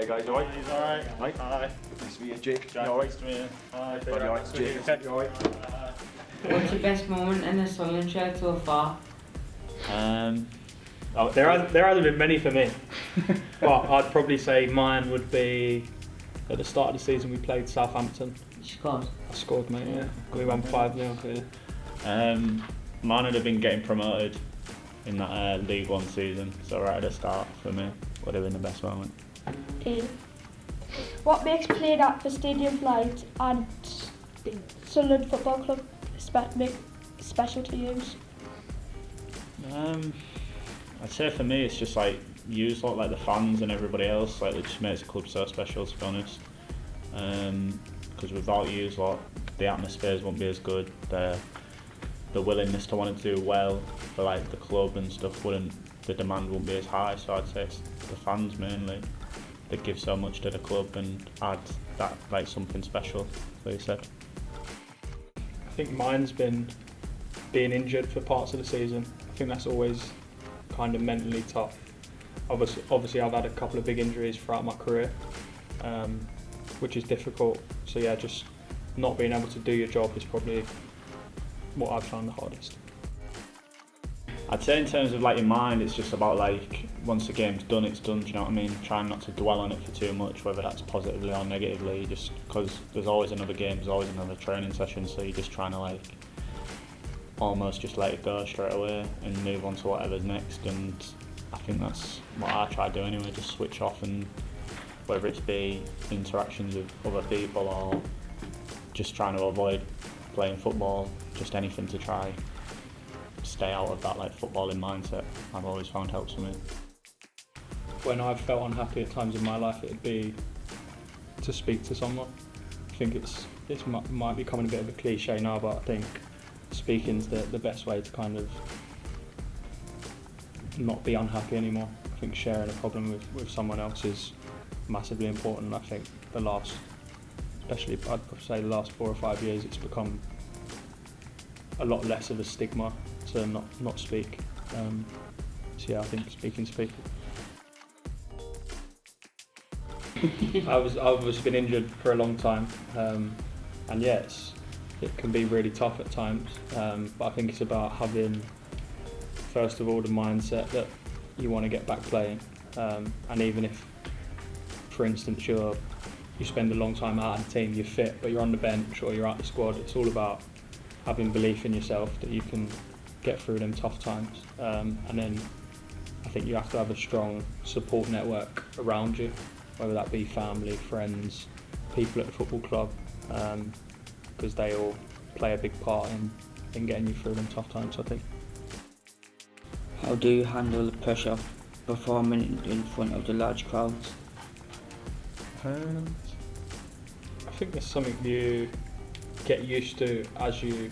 Hi guys, alright? He's alright. Hi. Hi. Nice to meet you, Jake. Jack, You alright? nice to meet you. Hi. Buddy, alright? Jake, you alright? What's your best moment in the Sunderland shirt so far? There hasn't been many for me, but I'd probably say mine would be at the start of the season we played Southampton. You scored? I scored, mate, yeah. We won 5-0. Mine would have been getting promoted in that League One season, so right at the start for me would have been the best moment. What makes playing at the Stadium Light and Sunderland Football Club special to you? I'd say for me it's just like yous lot, like the fans and everybody else, like it just makes the club so special, to be honest. Because without yous lot, the atmospheres won't be as good. The willingness to want to do well for like the club and stuff the demand won't be as high. So I'd say it's the fans mainly that give so much to the club and add that like something special, like you said. I think mine's been being injured for parts of the season. I think that's always kind of mentally tough. Obviously I've had a couple of big injuries throughout my career, which is difficult. So yeah, just not being able to do your job is probably what I've found the hardest. I'd say in terms of like your mind, it's just about like once the game's done, it's done. Do you know what I mean? Trying not to dwell on it for too much, whether that's positively or negatively. Just because there's always another game, there's always another training session, so you're just trying to like almost just let it go straight away and move on to whatever's next. And I think that's what I try to do anyway. Just switch off, and whether it's be interactions with other people or just trying to avoid playing football, just anything to try stay out of that like footballing mindset, I've always found helps for me. When I've felt unhappy at times in my life, it'd be to speak to someone. I think it might be becoming a bit of a cliche now, but I think speaking's the best way to kind of not be unhappy anymore. I think sharing a problem with someone else is massively important. I think especially I'd say the last 4 or 5 years, it's become a lot less of a stigma to not speak. So yeah, I think speaking's people. I've obviously been injured for a long time, and yes, it can be really tough at times. But I think it's about having, first of all, the mindset that you want to get back playing, and even if, for instance, you spend a long time out of the team, you're fit, but you're on the bench or you're out the squad, it's all about having belief in yourself that you can get through them tough times. And then I think you have to have a strong support network around you, whether that be family, friends, people at the football club, because they all play a big part in getting you through them tough times, I think. How do you handle the pressure performing in front of the large crowds? I think there's something you get used to as you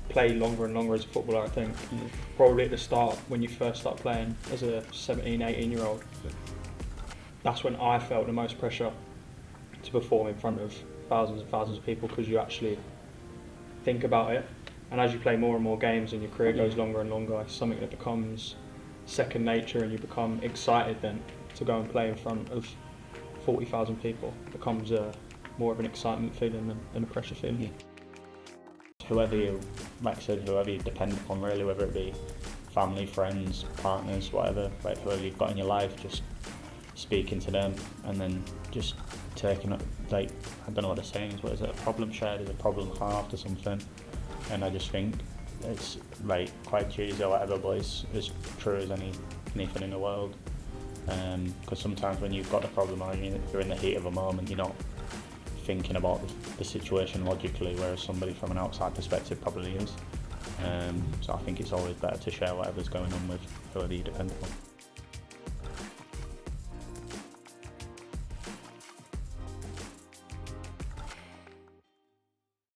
play longer and longer as a footballer. I think probably at the start, when you first start playing as a 17, 18 year old, that's when I felt the most pressure to perform in front of thousands and thousands of people, because you actually think about it, and as you play more and more games and your career goes longer and longer, it's something that becomes second nature, and you become excited then to go and play in front of 40,000 people. It becomes more of an excitement feeling than a pressure feeling. Yeah. Whoever you depend upon really, whether it be family, friends, partners, whatever, like whoever you've got in your life, just speaking to them and then just taking it, like, I don't know what the saying is, what is it, a problem shared is a problem halved or something. And I just think it's like quite cheesy or whatever, but it's as true as anything in the world. Because sometimes when you've got a problem or you're in the heat of a moment, you're not thinking about the situation logically, whereas somebody from an outside perspective probably is. So I think it's always better to share whatever's going on with whoever you depend upon.